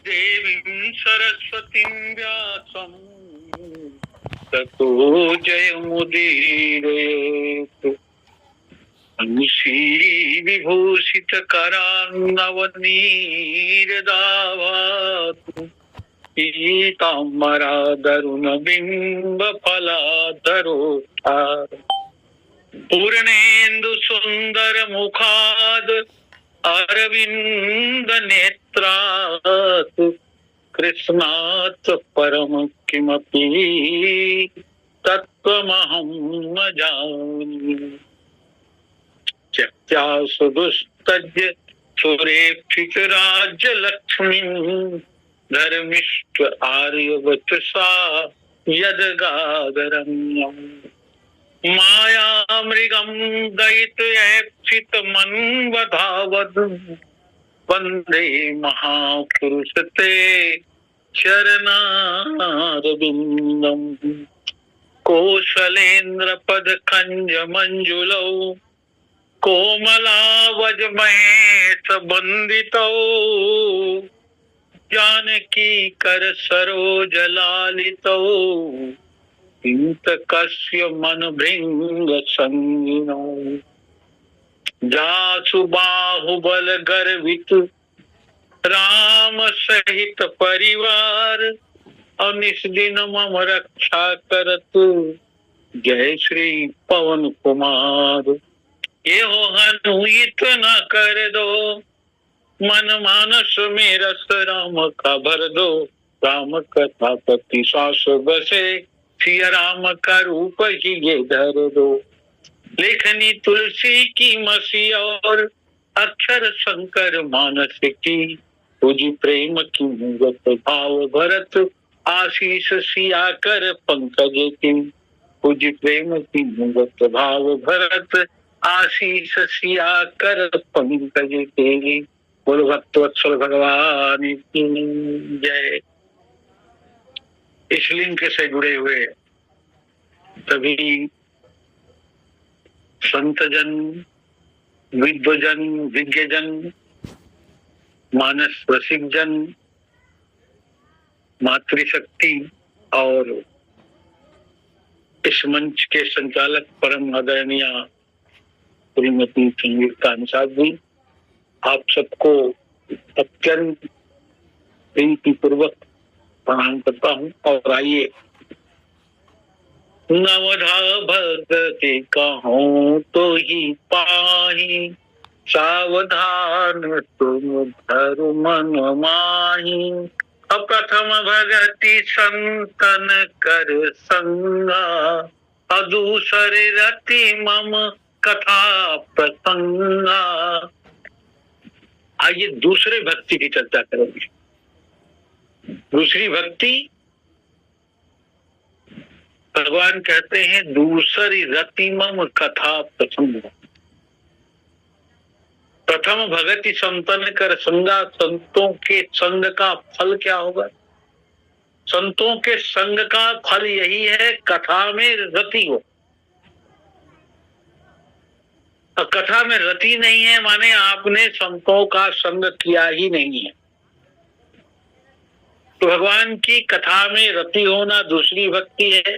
देवीं सरस्वतीं व्यासं ततो जयमुदीरयेत्। श्रीविभूषितकरान्नवनीरदावातु पीताम्बरादरुणबिम्बफलाधरोत्था पूर्णेन्दु सुंदर मुखाद अरविंद नेत्रात् कृष्णात् परम किमपि तत्त्वमहं न जाने। त्यक्त्वा सुदुस्तज्य सुरेक्षितराज्य लक्ष्मीं धर्मिष्ठ आर्यवचसा यदगादरण्यम् मायामृगं दयितयैप्सितमन्वधावद् वन्दे महापुरुषते चरणारविन्दम्। कोशलेन्द्रपदकञ्जमञ्जुलौ कोमलावजमहेशबन्दितौ जानकीकरसरोजलालितौ चिन्तकस्य मनभृङ्गसंगिनौ जासु बाहुबलगर्वित राम सहित परिवार अनिष्दिन मम रक्षा करतु जय श्री पवन कुमार। ये हो हनुइत न कर दो मन मानस में रस राम का भर दो। राम कथा पति सास बसे सिया राम का रूप ही ये धर दो। लेखनी तुलसी की मसी और अक्षर शंकर मानस की तुझ प्रेम की मूरत भाव भरत आशीष सिया कर पंकज की तुझ प्रेम की मूरत भाव भरत आशीष सिया कर पंकज के। बोलो भक्तवत्सल भगवान की जय। इस लिंक से जुड़े हुए सभी संतजन विद्वजन विज्ञजन मानस रसिक जन मातृशक्ति और इस मंच के संचालक परम आदरणीय श्रीमती संगीता निषाद जी, आप सबको अत्यंत प्रीति पूर्वक प्रणाम करता हूँ। और आइए नवधा भगति कहूँ तो ही पाही सावधान तुम धरु मन माही। अप्रथम भगति संतन कर संगा अदूसरे रति मम कथा प्रसंगा। आइए दूसरे भक्ति की चर्चा करेंगे। दूसरी भक्ति भगवान कहते हैं दूसरी रति मम कथा प्रसंग। प्रथम भगति संतन कर संगा, संतों के संग का फल क्या होगा? संतों के संग का फल यही है कथा में रति हो। कथा में रति नहीं है माने आपने संतों का संग किया ही नहीं है। तो भगवान की कथा में रति होना दूसरी भक्ति है।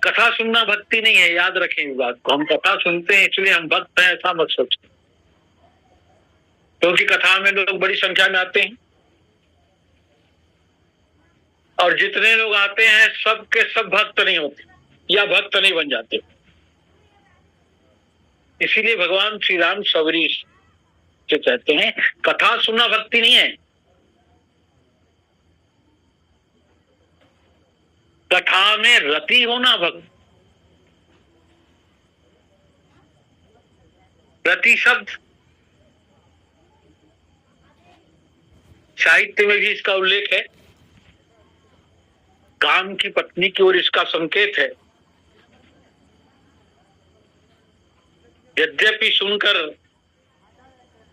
कथा सुनना भक्ति नहीं है, याद रखें इस बात को। हम कथा सुनते हैं इसलिए हम भक्त हैं ऐसा मत सोचें, क्योंकि कथा में लोग बड़ी संख्या में आते हैं और जितने लोग आते हैं सब के सब भक्त नहीं होते या भक्त नहीं बन जाते। इसीलिए भगवान श्री राम सबरी से कहते हैं कथा सुनना भक्ति नहीं है, कथा में रति होना भक्ति। रति शब्द साहित्य में भी इसका उल्लेख है, काम की पत्नी की ओर इसका संकेत है। यद्यपि सुनकर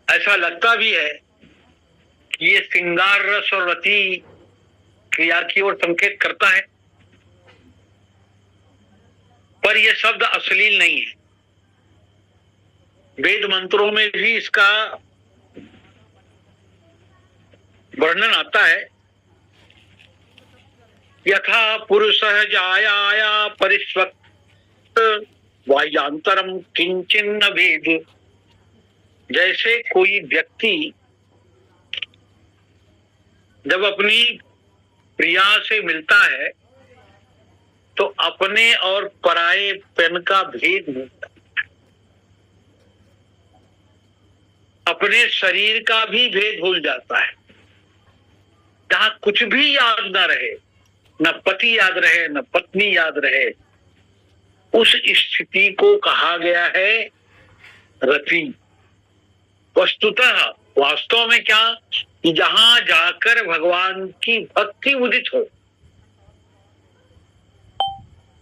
ऐसा लगता भी है कि ये श्रृंगार रस और रति क्रिया की ओर संकेत करता है, पर यह शब्द अश्लील नहीं है। वेद मंत्रों में भी इसका वर्णन आता है, यथा पुरुषः जायाया परिष्वक्त वाह्यांतरम किंचिन्न भेद। जैसे कोई व्यक्ति जब अपनी प्रिया से मिलता है तो अपने और पराये पेन का भेद मिलता है, अपने शरीर का भी भेद भूल जाता है। जहां कुछ भी याद न रहे, न पति याद रहे न पत्नी याद रहे, उस स्थिति को कहा गया है रति। वस्तुतः वास्तव में क्या, जहां जाकर भगवान की भक्ति उदित हो,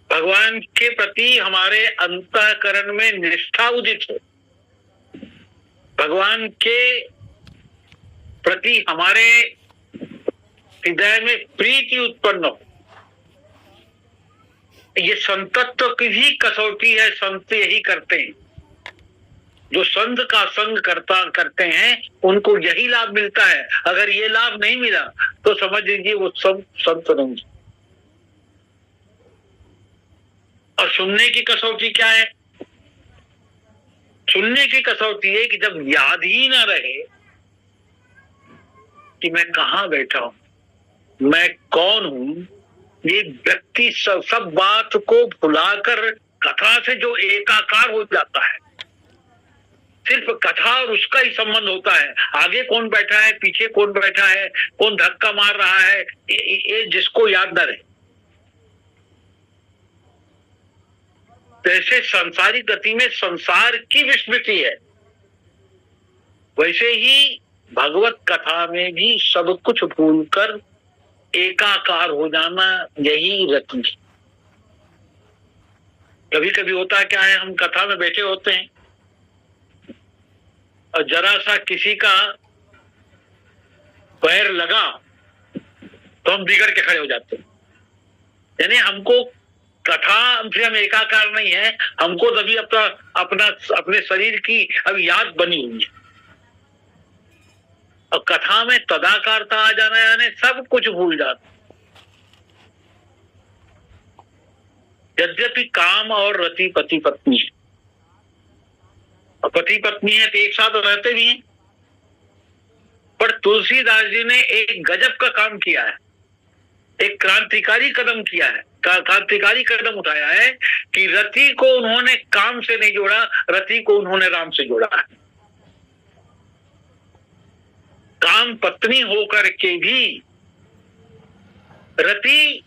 भगवान के प्रति हमारे अंतःकरण में निष्ठा उदित हो, भगवान के प्रति हमारे हृदय में प्रीति उत्पन्न हो। ये संतत्व की भी कसौटी है, संत यही करते हैं। जो संत का संग करते हैं उनको यही लाभ मिलता है। अगर ये लाभ नहीं मिला तो समझ लीजिए वो संत नहीं। और सुनने की कसौटी क्या है? सुनने की कसौटी है कि जब याद ही ना रहे कि मैं कहाँ बैठा हूं, मैं कौन हूं, ये व्यक्ति सब बात को भुलाकर कथा से जो एकाकार हो जाता है, सिर्फ कथा और उसका ही संबंध होता है। आगे कौन बैठा है, पीछे कौन बैठा है, कौन धक्का मार रहा है, ये जिसको याद न रहे। जैसे संसारिक गति में संसार की विस्मृति है, वैसे ही भगवत कथा में भी सब कुछ भूलकर एकाकार हो जाना, यही रति। कभी कभी होता क्या है, हम कथा में बैठे होते हैं और जरा सा किसी का पैर लगा तो हम बिगड़ के खड़े हो जाते हैं। यानी हमको कथा से हम एकाकार नहीं है, हमको तभी अपने शरीर की अभी याद बनी हुई है। और कथा में तदाकारता आ जाना, यानी सब कुछ भूल जाता। यद्यपि काम और रति पति पत्नी है, और पति पत्नी है तो एक साथ रहते भी हैं, पर तुलसीदास जी ने एक गजब का काम किया है, एक क्रांतिकारी कदम किया है, क्रांतिकारी कदम उठाया है कि रति को उन्होंने काम से नहीं जोड़ा, रति को उन्होंने राम से जोड़ा है। काम पत्नी होकर के भी रति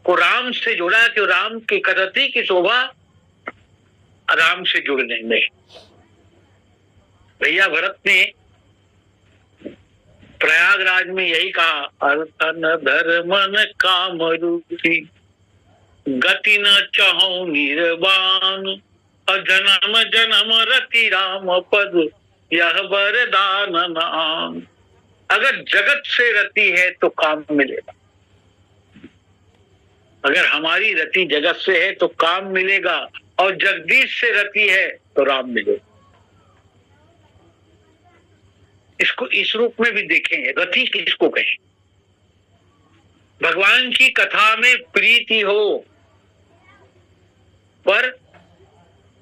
को राम से जोड़ा कि राम की रति की शोभा राम से जुड़ने में। भैया भरत ने प्रयागराज में यही कहा, अर्थन धर्मन काम रूपी गति न चाहो निर्वाण, अजन्म जन्म रति राम पद यह वरदान नाम। अगर जगत से रति है तो काम मिलेगा, अगर हमारी रति जगत से है तो काम मिलेगा, और जगदीश से रति है तो राम मिलेगा। इसको इस रूप में भी देखेंगे, रति किसको कहें? भगवान की कथा में प्रीति हो पर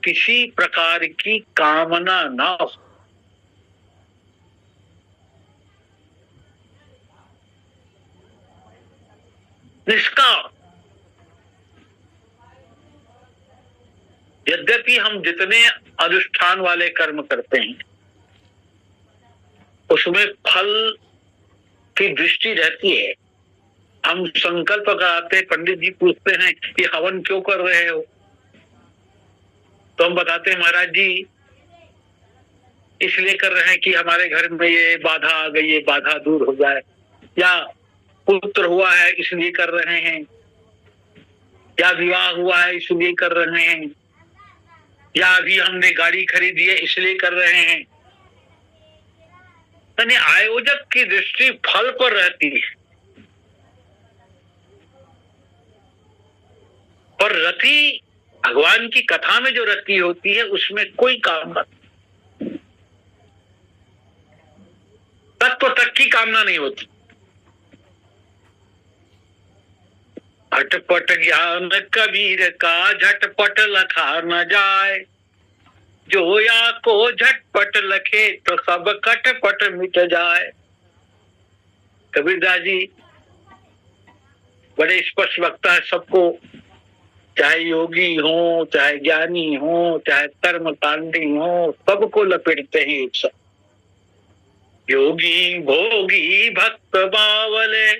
किसी प्रकार की कामना ना हो। निष्काम। यद्यपि हम जितने अनुष्ठान वाले कर्म करते हैं उसमें फल की दृष्टि रहती है। हम संकल्प कराते, पंडित जी पूछते हैं कि हवन क्यों कर रहे हो, तो हम बताते हैं महाराज जी इसलिए कर रहे हैं कि हमारे घर में ये बाधा आ गई, ये बाधा दूर हो जाए, या पुत्र हुआ है इसलिए कर रहे हैं, या विवाह हुआ है इसलिए कर रहे हैं, या अभी हमने गाड़ी खरीदी है इसलिए कर रहे हैं। यानी आयोजक की दृष्टि फल पर रहती है, पर रति भगवान की कथा में जो रति होती है उसमें कोई काम नहीं, तत्व पुष्प तक की कामना नहीं होती। अटपट ज्ञान कबीर का झटपट लखा न जाए, जो या को झटपट लखे तो सब खटपट मिट जाए। कबीरदास जी बड़े स्पष्ट लगता है सबको, चाहे योगी हो, चाहे ज्ञानी हो, चाहे कर्मकांडी हो, सबको लपेटते हैं एक साथ। योगी भोगी भक्त बावले,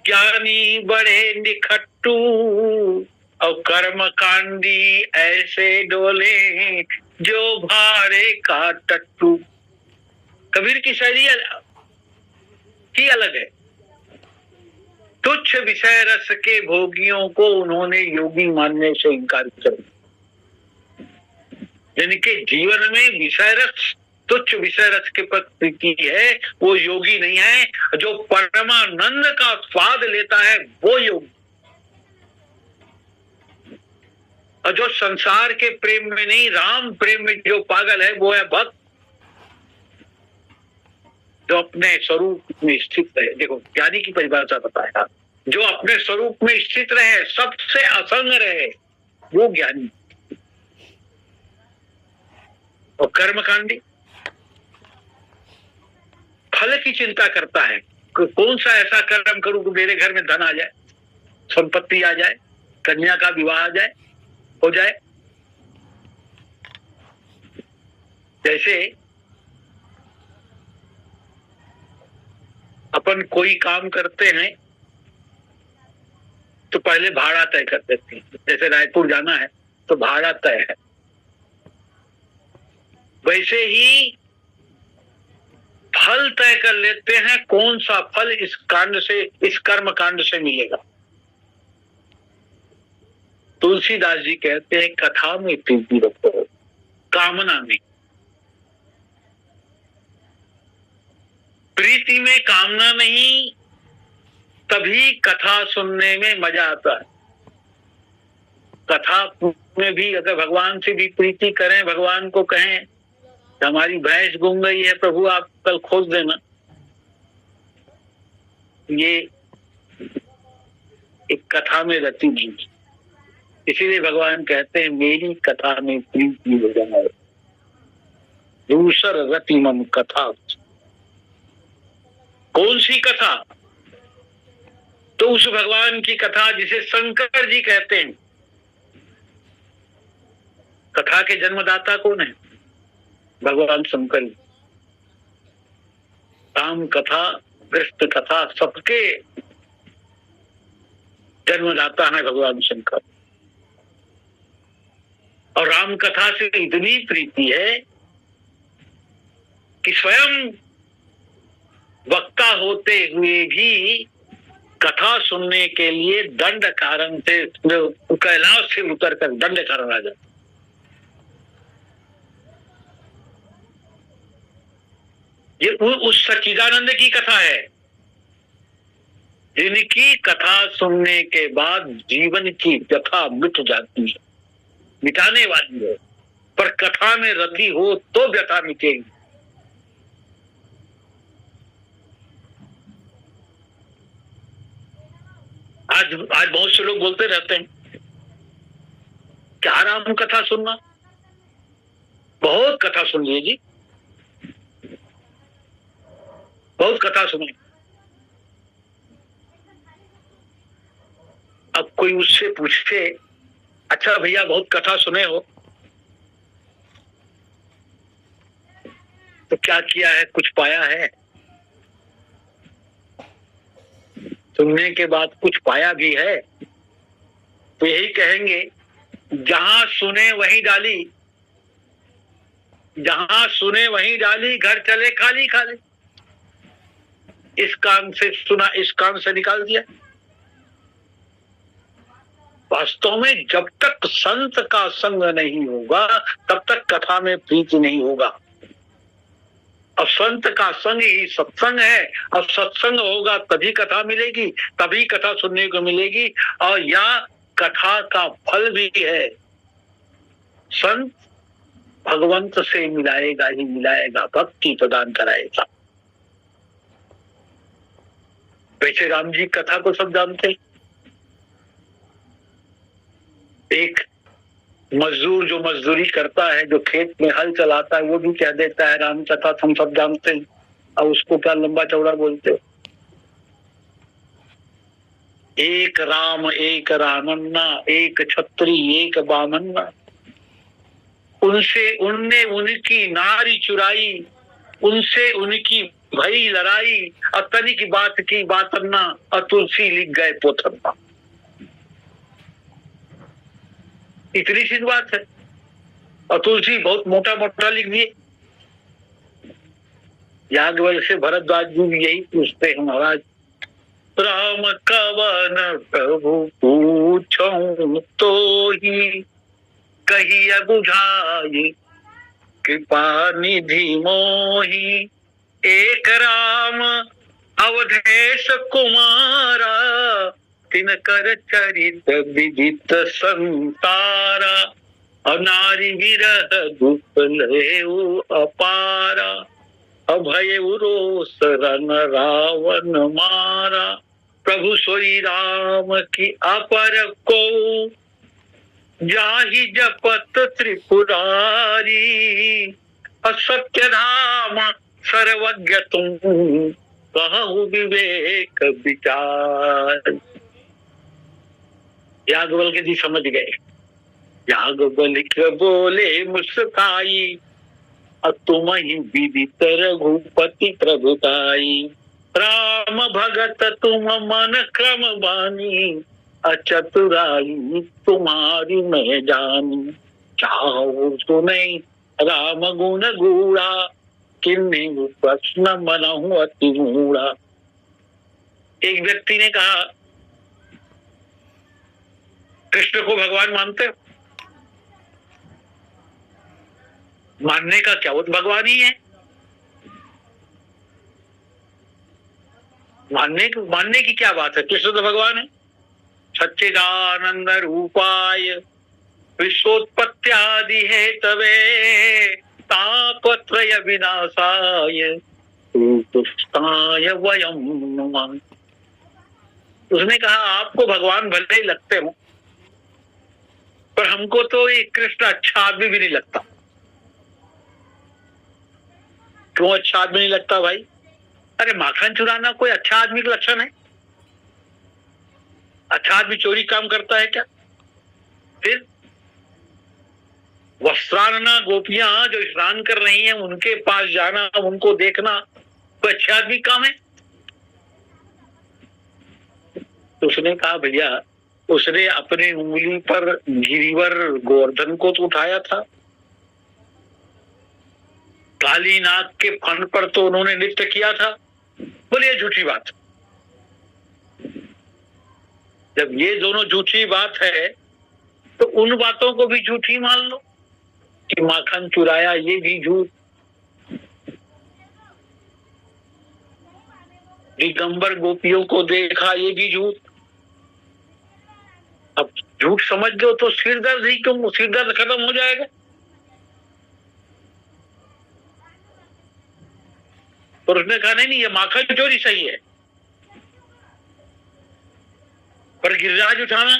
ज्ञानी बड़े निखट्टू, और कर्मकांडी ऐसे डोले जो भारे का टट्टू। कबीर की शैली ही अलग है। तुच्छ विषय रस के भोगियों को उन्होंने योगी मानने से इनकार कर दिया। जिनके जीवन में विषय रस, तुच्छ विषय रस के प्रति है, वो योगी नहीं है। जो परमानंद का स्वाद लेता है वो योगी। और जो संसार के प्रेम में नहीं, राम प्रेम में जो पागल है वो है भक्त, जो अपने स्वरूप में स्थित रहे। देखो ज्ञानी की परिभाषा बताया, जो अपने स्वरूप में स्थित रहे, सबसे असंग रहे, वो ज्ञानी। और कर्मकांडी फल की चिंता करता है, कौन सा ऐसा कर्म करूं कि मेरे घर में धन आ जाए, संपत्ति आ जाए, कन्या का विवाह आ जाए, हो जाए। जैसे अपन कोई काम करते हैं तो पहले भाड़ा तय कर देते हैं। जैसे रायपुर जाना है तो भाड़ा तय है, वैसे ही फल तय कर लेते हैं, कौन सा फल इस कांड से, इस कर्म कांड से मिलेगा। तुलसीदास जी कहते हैं कथा में प्रीति रखो, कामना में। प्रीति में कामना नहीं, तभी कथा सुनने में मजा आता है। कथा में भी अगर भगवान से भी प्रीति करें, भगवान को कहें हमारी भैंस गुम गई है प्रभु आप कल खोज देना, ये एक कथा में रति नहीं। इसीलिए भगवान कहते हैं मेरी कथा में प्रीति हो जाए, दूसर रति मम कथा। कौन सी कथा? तो उस भगवान की कथा जिसे शंकर जी कहते हैं। कथा के जन्मदाता कौन है? भगवान शंकर जी। राम कथा, कृष्ण कथा, सबके जन्मदाता है भगवान शंकर। और राम कथा से इतनी प्रीति है कि स्वयं वक्ता होते हुए भी कथा सुनने के लिए दंड कारण से, कैलाश से उतर कर दंड कारण आ जाता। ये उस सच्चिदानंद की कथा है, जिनकी कथा सुनने के बाद जीवन की व्यथा मिट जाती है, मिटाने वाली है। पर कथा में रति हो तो व्यथा मिटेगी। आज बहुत से लोग बोलते रहते हैं क्या राम कथा सुनना, बहुत कथा सुन लीजिए जी, बहुत कथा सुने। अब कोई उससे पूछे अच्छा भैया बहुत कथा सुने हो तो क्या किया है, कुछ पाया है? सुनने के बाद कुछ पाया भी है तो यही कहेंगे जहां सुने वहीं डाली, जहां सुने वहीं डाली, घर चले खाली खाली। इस कान से सुना, इस कान से निकाल दिया। वास्तव में जब तक संत का संग नहीं होगा तब तक कथा में प्रीति नहीं होगा। और संत का संग ही सत्संग है, और सत्संग होगा तभी कथा मिलेगी, तभी कथा सुनने को मिलेगी। और यह कथा का फल भी है। संत भगवंत से मिलाएगा ही मिलाएगा, भक्ति प्रदान कराएगा। वैसे राम जी कथा को सब जानते हैं। एक मजदूर जो मजदूरी करता है, जो खेत में हल चलाता है, वो भी कह देता है राम कथा हम सब जानते हैं। अब उसको क्या लंबा चौड़ा बोलते हो? एक राम एक रामन्ना, एक छत्री एक बामन्ना। उनसे उनने उनकी नारी चुराई, उनसे उनकी भई लड़ाई, और तनिक बात की बातन्ना, और तुलसी लिख गए पोथन्ना। इतनी सी बात है, और तुलसी बहुत मोटा मोटा लिख दिए। याज्ञवल्क्य से भरद्वाज जी भी यही पूछते हैं, महाराज राम कवन प्रभु पूछऊं तो ही, कहिया बुझाई कृपा निधि मोहि। एक राम अवधेश कुमारा, तिनकर चरित विदित संतारा। अनारि विरह दुख लेऊ अपारा, अभय रोष रन रावण मारा। प्रभु सोई राम की अपर को, जाहि जपत त्रिपुरारी। असत्य धाम सर्वज्ञ तुम, कहु विवेक विचार। याज्ञवल्क्य जी समझ गए। याज्ञवल्क्य बोले मुस्काई, तुम ही विदित रघुपति प्रभुताई। राम भगत तुम मन क्रम बानी, अचतुराई तुम्हारी मैं जानी। चाहो सुने राम गुण गूढ़ा, किन्हीं प्रश्न मनहु अति मूढ़ा। एक व्यक्ति ने कहा, कृष्ण को भगवान मानते हो? मानने का क्या, वो तो भगवान ही है। मानने की क्या बात है, कृष्ण तो भगवान है। सच्चिदानंद रूपाय विश्वोत्पत्त्यादि हेतवे, तापत्रय विनाशाय कृष्णाय वयं नमः। उसने कहा आपको भगवान भले ही लगते हो, पर हमको तो ये कृष्ण अच्छा आदमी भी नहीं लगता। क्यों अच्छा आदमी नहीं लगता भाई? अरे माखन चुराना कोई अच्छा आदमी का लक्षण है? अच्छा आदमी चोरी काम करता है क्या? फिर वस्त्रानना गोपियां जो स्नान कर रही हैं, उनके पास जाना, उनको देखना कोई अच्छे आदमी काम है? तो उसने कहा भैया, उसने अपनी उंगली पर गिरिवर गोवर्धन को तो उठाया था, काली नाग के फन पर तो उन्होंने नृत्य किया था। बोलिए झूठी बात। जब ये दोनों झूठी बात है, तो उन बातों को भी झूठी मान लो कि माखन चुराया, ये भी झूठ। दिगंबर गोपियों को देखा, ये भी झूठ। अब झूठ समझ लो तो सिर दर्द ही क्यों, सिर दर्द खत्म हो जाएगा। और उसने कहा नहीं ये माखन चोरी सही है, पर गिरिराज उठाना,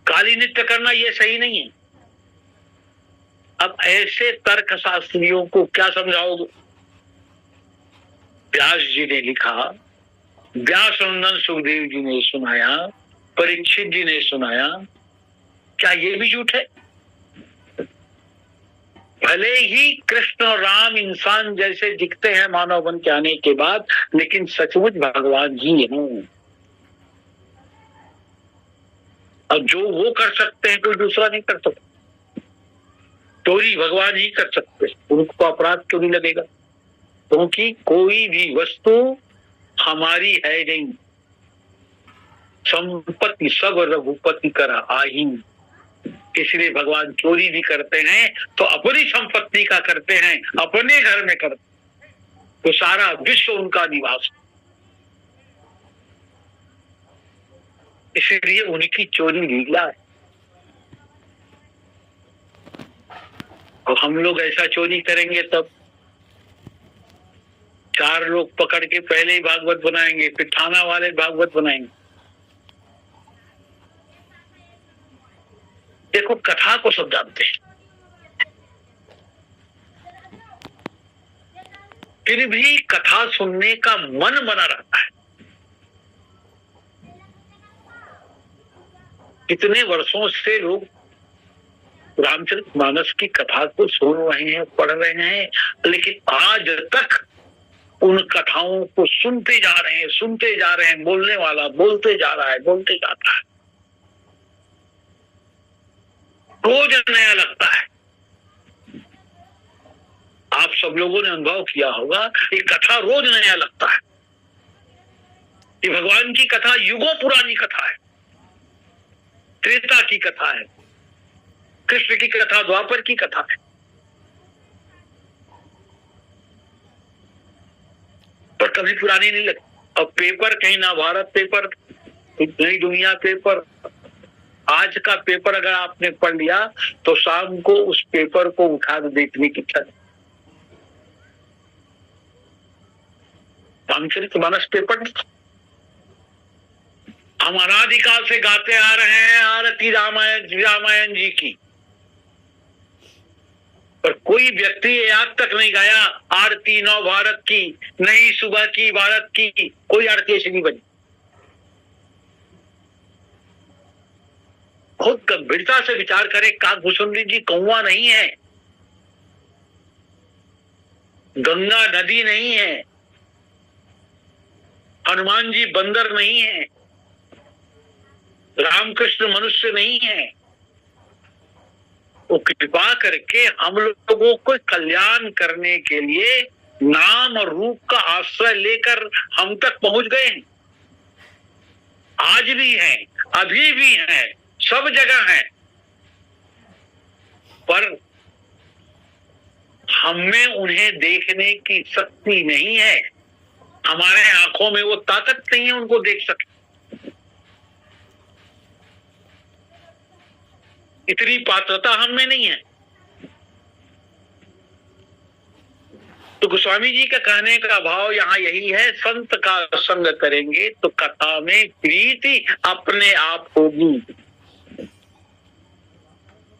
काली नृत्य करना ये सही नहीं है। अब ऐसे तर्क शास्त्रियों को क्या समझाओगे? व्यास जी ने लिखा, व्यासनंदन सुखदेव जी ने सुनाया, परीक्षित जी ने सुनाया, क्या ये भी झूठ है? भले ही कृष्ण और राम इंसान जैसे दिखते हैं मानव बन के आने के बाद, लेकिन सचमुच भगवान जी हैं। और जो वो कर सकते हैं कोई दूसरा नहीं कर सकता। चोरी भगवान ही कर सकते, उनको अपराध क्यों नहीं लगेगा? क्योंकि कोई भी वस्तु हमारी है नहीं। संपत्ति सब रघुपति करा आहीन। इसलिए भगवान चोरी भी करते हैं तो अपनी संपत्ति का करते हैं, अपने घर में करते, तो सारा विश्व उनका निवास। इसलिए उनकी चोरी लीला है। और हम लोग ऐसा चोरी करेंगे तब 4 लोग पकड़ के पहले ही भागवत बनाएंगे, फिर थाना वाले भागवत बनाएंगे। देखो कथा को सब जानते हैं, फिर भी कथा सुनने का मन बना रहता है। कितने वर्षों से लोग रामचरितमानस की कथा को सुन रहे हैं, पढ़ रहे हैं, लेकिन आज तक उन कथाओं को सुनते जा रहे हैं। बोलने वाला बोलते जा रहा है, बोलते जाता है, रोज नया लगता है। आप सब लोगों ने अनुभव किया होगा, ये कथा रोज नया लगता है। ये भगवान की कथा युगों पुरानी कथा है, त्रेता की कथा है, कृष्ण की कथा द्वापर की कथा है, पर कभी पुरानी नहीं लगती। अब पेपर कहीं ना भारत पेपर, नई दुनिया पेपर, आज का पेपर अगर आपने पढ़ लिया तो शाम को उस पेपर को उठा के देखने की इच्छा। रामचरितमानस पेपर हम अनादिकाल से गाते आ रहे हैं आरती रामायण जी की, पर कोई व्यक्ति आज तक नहीं गाया आरती नव भारत की, नई सुबह की भारत की, कोई आरती ऐसी नहीं बनी। बहुत गंभीरता से विचार करें, काकभूषुंडी जी कौवा नहीं है, गंगा नदी नहीं है, हनुमान जी बंदर नहीं है, रामकृष्ण मनुष्य नहीं है। वो कृपा करके हम लोगों को कल्याण करने के लिए नाम और रूप का आश्रय लेकर हम तक पहुंच गए हैं। आज भी हैं, अभी भी हैं, सब जगह हैं, पर हमें उन्हें देखने की शक्ति नहीं है, हमारे आंखों में वो ताकत नहीं है उनको देख सके। इतनी पात्रता हमें नहीं है। तो गोस्वामी जी का कहने का भाव यहाँ यही है, संत का संग करेंगे तो कथा में प्रीति अपने आप होगी।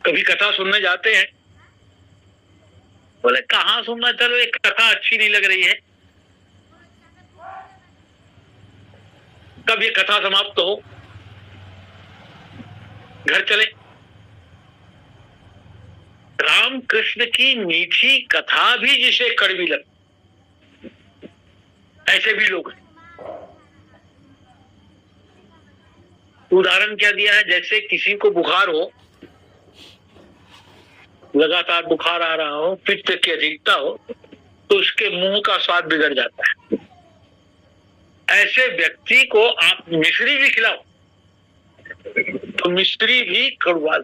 कभी कथा सुनने जाते हैं, बोले कहाँ सुनना, चलो एक कथा अच्छी नहीं लग रही है, कब ये कथा समाप्त हो, घर चले। राम कृष्ण की मीठी कथा भी जिसे कड़वी लगती, ऐसे भी लोग हैं। उदाहरण क्या दिया है, जैसे किसी को बुखार हो, लगातार बुखार आ रहा हो, पित्त की अधिकता हो, तो उसके मुंह का स्वाद बिगड़ जाता है। ऐसे व्यक्ति को आप मिश्री भी खिलाओ तो मिश्री भी कड़वा।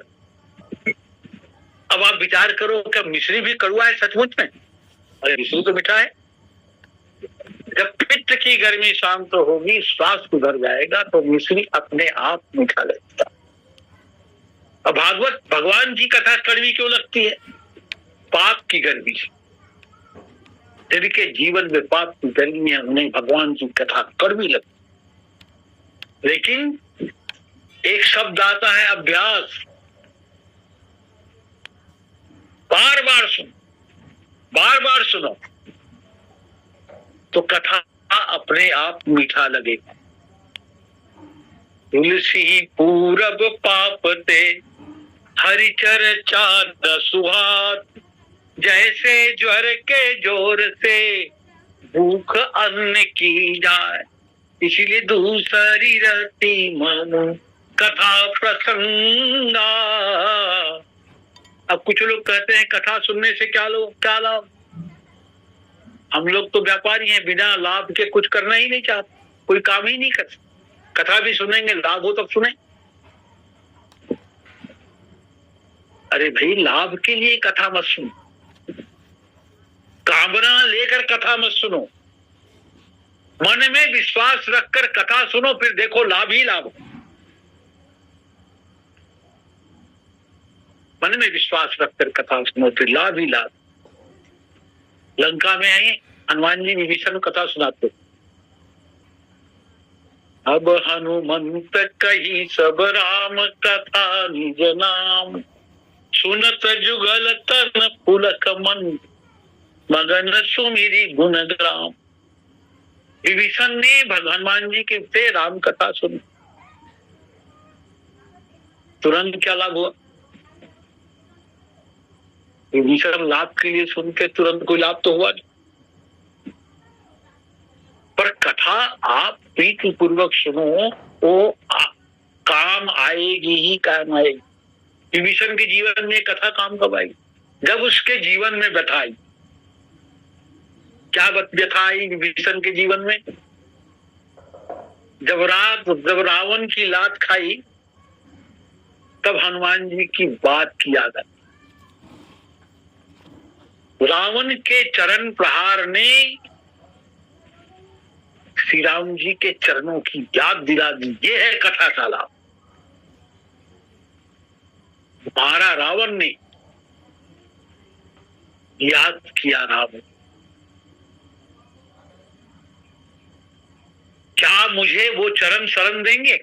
अब आप विचार करो, क्या मिश्री भी कड़वा है सचमुच में? अरे मिश्री तो मीठा है। जब पित्त की गर्मी शांत होगी, श्वास सुधर जाएगा, तो मिश्री अपने आप मीठा लगता। अब भागवत भगवान की कथा कड़वी क्यों लगती है? पाप की गर्मी से। जिनके जीवन में पाप की गर्मी है, उन्हें भगवान की कथा कड़वी लगती। लेकिन एक शब्द आता है अभ्यास, बार बार सुनो, बार बार सुनो, तो कथा अपने आप मीठा लगेगा। तुलसी पूरब पाप ते हरि चर्चा न सुहात, जैसे ज्वर के जोर से भूख अन्न की जाए, इसीलिए दूसरी रति मन कथा प्रसंगा। अब कुछ लोग कहते हैं कथा सुनने से क्या लाभ? हम लोग तो व्यापारी हैं, बिना लाभ के कुछ करना ही नहीं चाहते, कोई काम ही नहीं कर सकते। कथा भी सुनेंगे, लाभ हो तब सुने। अरे भाई, लाभ के लिए कथा मत सुनो, कामना लेकर कथा मत सुनो, मन में विश्वास रखकर कथा सुनो, फिर देखो लाभ ही लाभ। मन में विश्वास रखकर कथा सुनो, फिर लाभ ही लाभ। लंका में आए, हनुमान जी विभीषण को कथा सुनाते। अब हनुमंत कही सब राम कथा निज नाम, सुनत जुगल तन पुलक मन, मगन सुमिरी गुणग्राम। विभीषण ने हनुमान जी के से राम कथा सुनी। तुरंत क्या लाभ हुआ? विभीषण लाभ के लिए सुन के तुरंत कोई लाभ तो हुआ नहीं, पर कथा आप प्रीति पूर्वक सुनो वो काम आएगी ही काम आएगी। विभीषण के जीवन में कथा काम कब आई? जब उसके जीवन में व्यथा आई। क्या व्यथा आई विभीषण के जीवन में? जब रावण की लात खाई तब हनुमान जी की बात की याद आई। रावण के चरण प्रहार ने श्री राम जी के चरणों की याद दिला दी। ये है कथा का लाभ। मारा रावण ने, याद किया राम। क्या मुझे वो चरण शरण देंगे?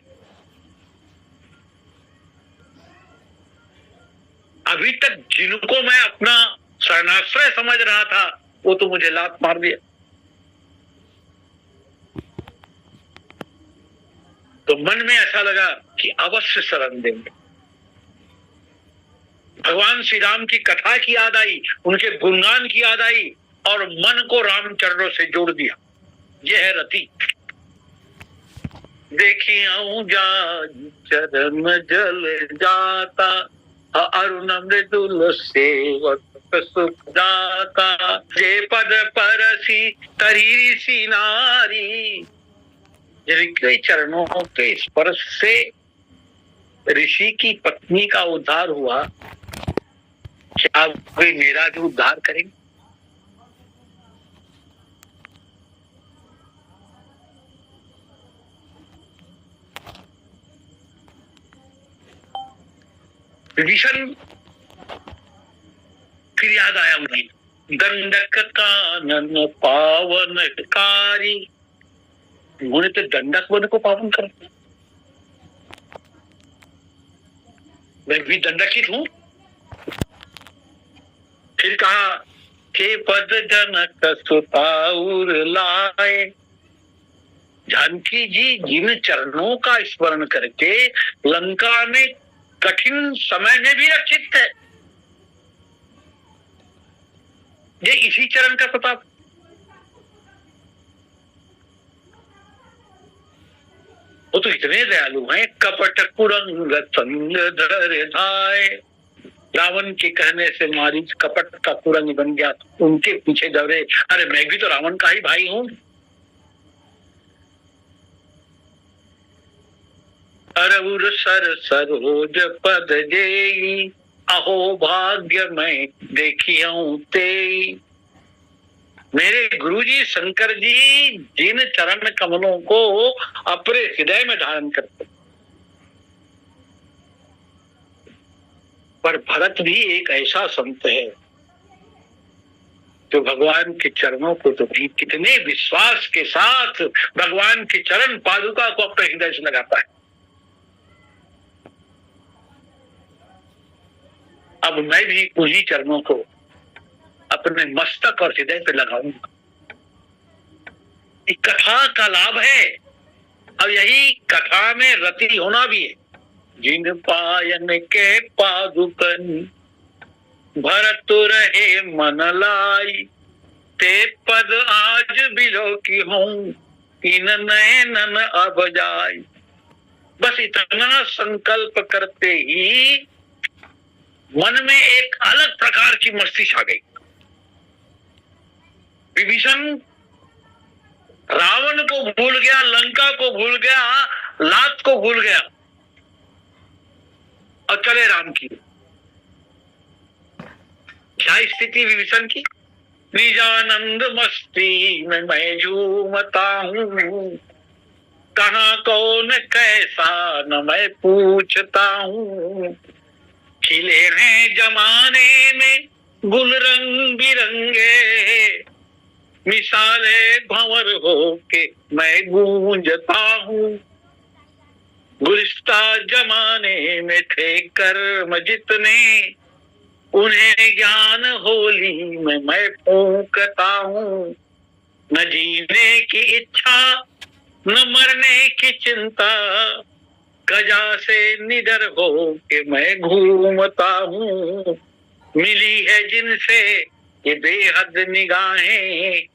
अभी तक जिनको मैं अपना शरणाश्रय समझ रहा था वो तो मुझे लात मार दिया। तो मन में ऐसा लगा कि अवश्य शरण देंगे। भगवान श्री राम की कथा की याद आई, उनके गुणगान की याद आई और मन को राम चरणों से जोड़ दिया। यह है रति। देखिए जा चरण जल जाता, अरुण मृदुल सेवक सुख जाता, जे पद परसी तरी सी नारी। जिनके चरणों के स्पर्श से ऋषि की पत्नी का उद्धार हुआ, क्या वे मेरा भी उद्धार करेंगे? विभीषण फिर याद आया उन्हें, दंडक कानन पावनकारी। उन्होंने तो दंडक वन को पावन कर दिया। मैं भी दंडकित हूं। फिर कहा के पद जनक सुताउर लाए। जानकी जी जिन चरणों का स्मरण करके लंका में कठिन समय में भी रक्षित है, ये इसी चरण का प्रताप। वो तो इतने दयालु हैं। कपट कुरंग संग धर धाय। रावण के कहने से मारीच कपट का कुरंग बन गया, उनके पीछे दौड़े। अरे मैं भी तो रावण का ही भाई हूं। अरउर सर सरोज पद जेई, अहो भाग्य मैं देखियो तेई। मेरे गुरुजी शंकर जी जिन चरण कमलों को अपने हृदय में धारण करते, पर भरत भी एक ऐसा संत है जो भगवान के चरणों को तो भी कितने विश्वास के साथ भगवान के चरण पादुका को अपने हृदय से लगाता है। अब मैं भी उन्हीं चरणों को अपने मस्तक और हृदय पे लगाऊंगा। कथा का लाभ है और यही कथा में रति होना भी है। जिन पायन के पादुकन भरत रहे मन लाई, ते पद आज बिलो की हूं इन नयनन अब जाई। बस इतना संकल्प करते ही मन में एक अलग प्रकार की मस्ती छा गई। विभीषण रावण को भूल गया, लंका को भूल गया, लात को भूल गया और चले राम की। क्या स्थिति विभीषण की? निजानंद मस्ती में मैं झूमता हूँ, कहाँ कौन कैसा न मैं पूछता हूँ। खिले हैं जमाने में गुल रंग बिरंगे, मिसाले भंवर हो के मैं गूंजता हूँ। गुलिस्ता जमाने में थे कर्म जितने, उन्हें ज्ञान होली में मैं फूंकता हूँ। न जीने की इच्छा न मरने की चिंता, कजा से निडर हो के मैं घूमता हूँ। मिली है जिनसे ये बेहद निगाहें,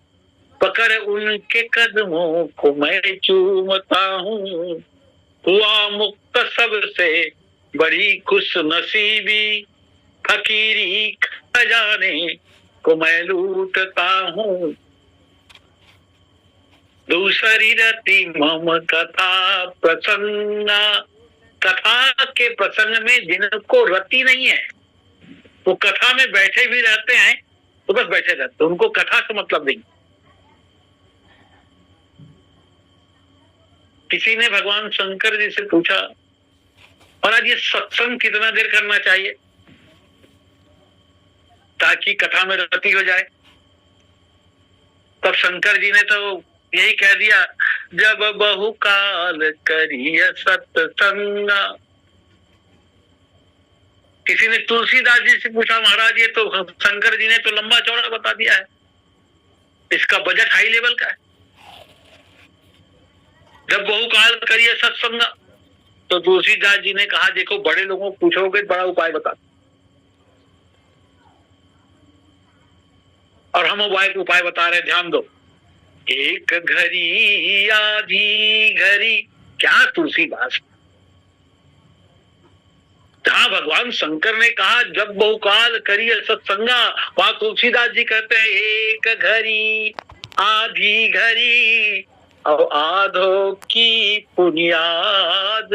पकड़ उनके कदमों को मैं चूमता हूँ। हुआ मुक्त सबसे बड़ी खुश नसीबी, फकीरी खजाने को मैं लूटता हूँ। दूसरी रति मम कथा प्रसन्ना, कथा के प्रसंग में जिनको रति नहीं है, वो कथा में बैठे भी रहते हैं तो बस बैठे रहते, उनको कथा से मतलब नहीं। किसी ने भगवान शंकर जी से पूछा, महाराज ये सत्संग कितना देर करना चाहिए ताकि कथा में रति हो जाए? तब शंकर जी ने तो यही कह दिया, जब बहुकाल करिय सत्संग। किसी ने तुलसीदास जी से पूछा, महाराज ये तो शंकर जी ने तो लंबा चौड़ा बता दिया है, इसका बजट हाई लेवल का है। जब बहुकाल करिए सत्संग, तो तुलसीदास जी ने कहा, देखो बड़े लोगों को पूछोगे बड़ा उपाय बता, और हम उपाय बता रहे, ध्यान दो। एक घड़ी आधी घड़ी, क्या तुलसीदास, जहां भगवान शंकर ने कहा जब बहुकाल करिए सत्संगा, वहां तुलसीदास जी कहते हैं एक घड़ी आधी घड़ी, और आधो की पुनियाद,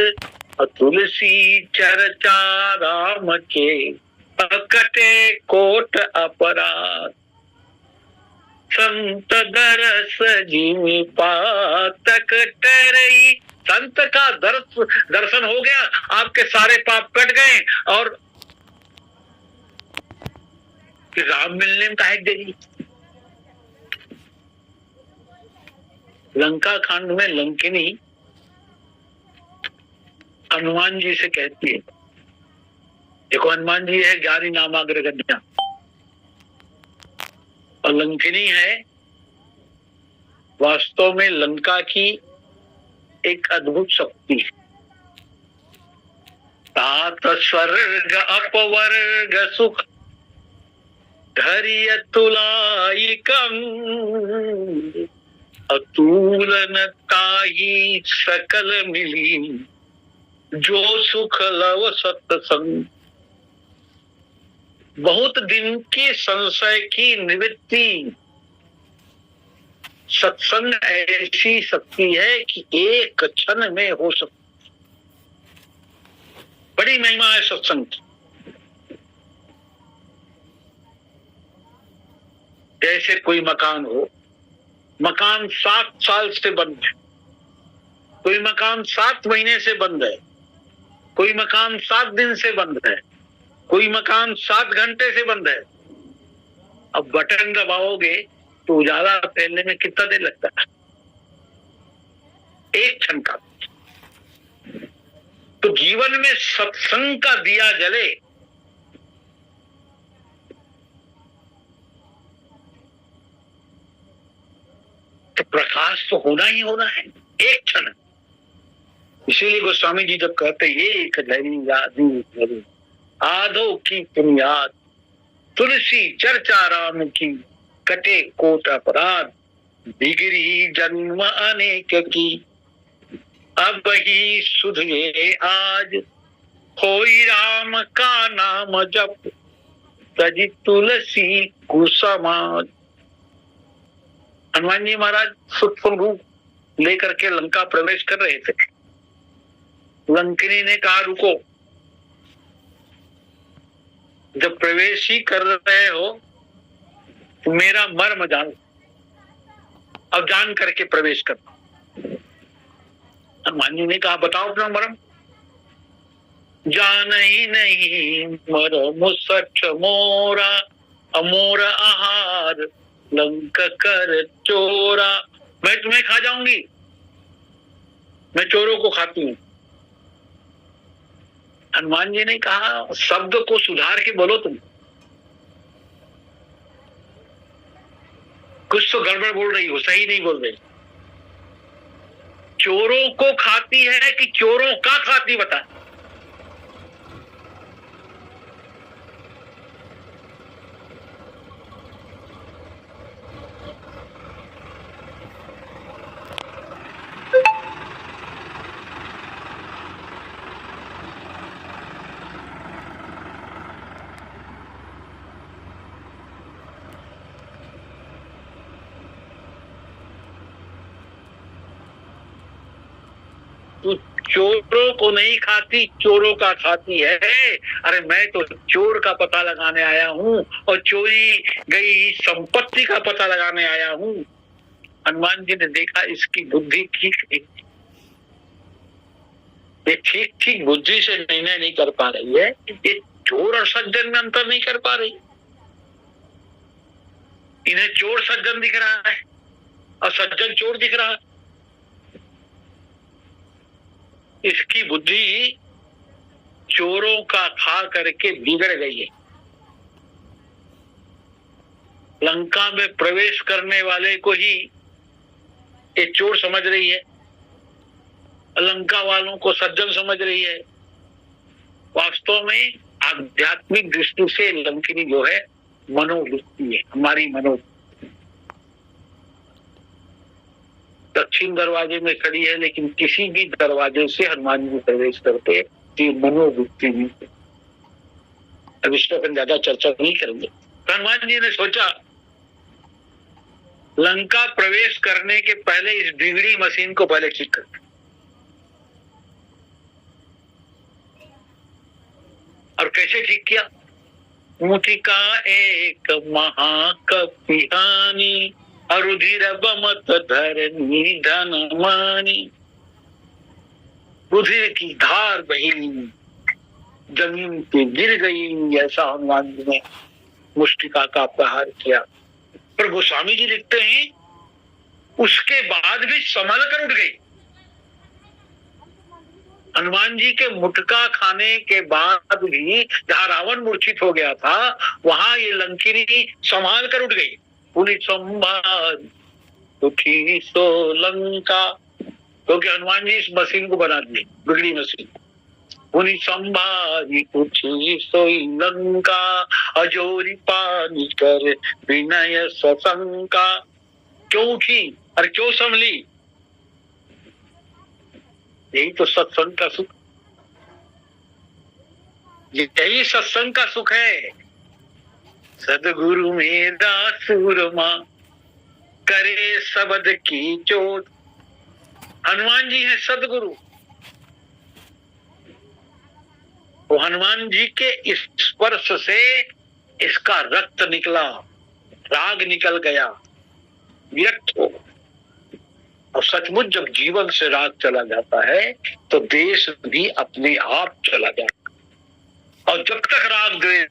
तुलसी चर्चा राम के कटे कोट अपराध। संत दरस जिमि पातक टरई, संत का दर्शन हो गया, आपके सारे पाप कट गए, और राम मिलने में काहे देरी। लंका कांड में लंकिनी हनुमान जी से कहती है, देखो हनुमान जी है ज्ञानी नामाग्र गण्या, और लंकिनी है वास्तव में लंका की एक अद्भुत शक्ति है। तात स्वर्ग अपवर्ग सुख धैर्य तुलाइकं, अतुलन ताही सकल मिली, जो सुख लव सत्संग। बहुत दिन की संशय की निवृत्ति, सत्संग ऐसी शक्ति है कि एक क्षण में हो सकती। बड़ी महिमा है सत्संग की। जैसे कोई मकान हो, मकान 7 साल से बंद है, कोई मकान 7 महीने से बंद है, कोई मकान 7 दिन से बंद है, कोई मकान 7 घंटे से बंद है। अब बटन दबाओगे तो उजाला फैलने में कितना देर लगता है? एक क्षण का। तो जीवन में सत्संग का दिया जले तो प्रकाश तो होना ही होना है, एक क्षण। इसीलिए गोस्वामी जी जब कहते एक धरी आधो की पुनियाद, तुलसी चर्चा राम की कटे कोट अपराध, बिगड़ी जन्म अनेक की अब ही सुधरे आज, होई राम का नाम जप तजी तुलसी कुसमाज। हनुमान जी महाराज सूक्ष्म रूप लेकर के लंका प्रवेश कर रहे थे। लंकिनी ने कहा रुको, जब प्रवेश ही कर रहे हो तो मेरा मर्म जान, अब जान करके प्रवेश करना। हनुमान जी ने कहा बताओ अपना मर्म। जान ही नहीं मरम सच मोरा, अमोर आहार लंक कर चोरा, मैं तुम्हें खा जाऊंगी, मैं चोरों को खाती हूँ। हनुमान जी ने कहा शब्द को सुधार के बोलो, तुम कुछ तो गड़बड़ बोल रही हो, सही नहीं बोल रही। चोरों को खाती है कि चोरों का खाती, बता। तू चोरों को नहीं खाती, चोरों का खाती है। अरे मैं तो चोर का पता लगाने आया हूँ और चोरी गई संपत्ति का पता लगाने आया हूँ। हनुमान जी ने देखा इसकी बुद्धि ठीक है, ये ठीक ठीक बुद्धि से निर्णय नहीं कर पा रही है, ये चोर और सज्जन में अंतर नहीं कर पा रही। इन्हें चोर सज्जन दिख रहा है और सज्जन चोर दिख रहा है। इसकी बुद्धि चोरों का खा करके बिगड़ गई है। लंका में प्रवेश करने वाले को ही ये चोर समझ रही है, लंका वालों को सज्जन समझ रही है। वास्तव में आध्यात्मिक दृष्टि से लंकिनी जो है मनोवृत्ति है, हमारी मनोवृत्ति। दक्षिण दरवाजे में खड़ी है, लेकिन किसी भी दरवाजे से हनुमान जी प्रवेश करते ये मनोवृत्ति नहीं। अब इस पर ज्यादा चर्चा नहीं करेंगे। हनुमान जी ने सोचा लंका प्रवेश करने के पहले इस बिगड़ी मशीन को पहले ठीक कर, और कैसे ठीक किया? मुटिका एक महाकपिहानी, अरुधिर बमत धरनी धन मानी। रुधिर की धार बही, जमीन पे गिर गई, ऐसा हनुमान जी ने मुष्टिका का प्रहार किया। पर गोस्वामी जी लिखते हैं उसके बाद भी संभल कर उठ गई। हनुमान जी के मुटका खाने के बाद भी जहां रावण मूर्छित हो गया था, वहां ये लंकिनी संभाल कर उठ गई। पुलिस संभाल उठी सो लंका, क्योंकि हनुमान जी इस मशीन को बना दिए, बिगड़ी मशीन। पुलिस संभाली उठी सोई लंका, अजोरी पानी कर विनय सशंका। क्यों उठी और क्यों संभली? यही तो सत्संग का सुख, यही सत्संग का सुख है। सदगुरु मेरा सूरमा, करे शब्द की चोट। हनुमान जी है सदगुरु। वो हनुमान जी के स्पर्श से इसका रक्त निकला, राग निकल गया, विरक्त हो। और सचमुच जब जीवन से राग चला जाता है तो देश भी अपने आप चला जाता है। और जब तक राग द्वेष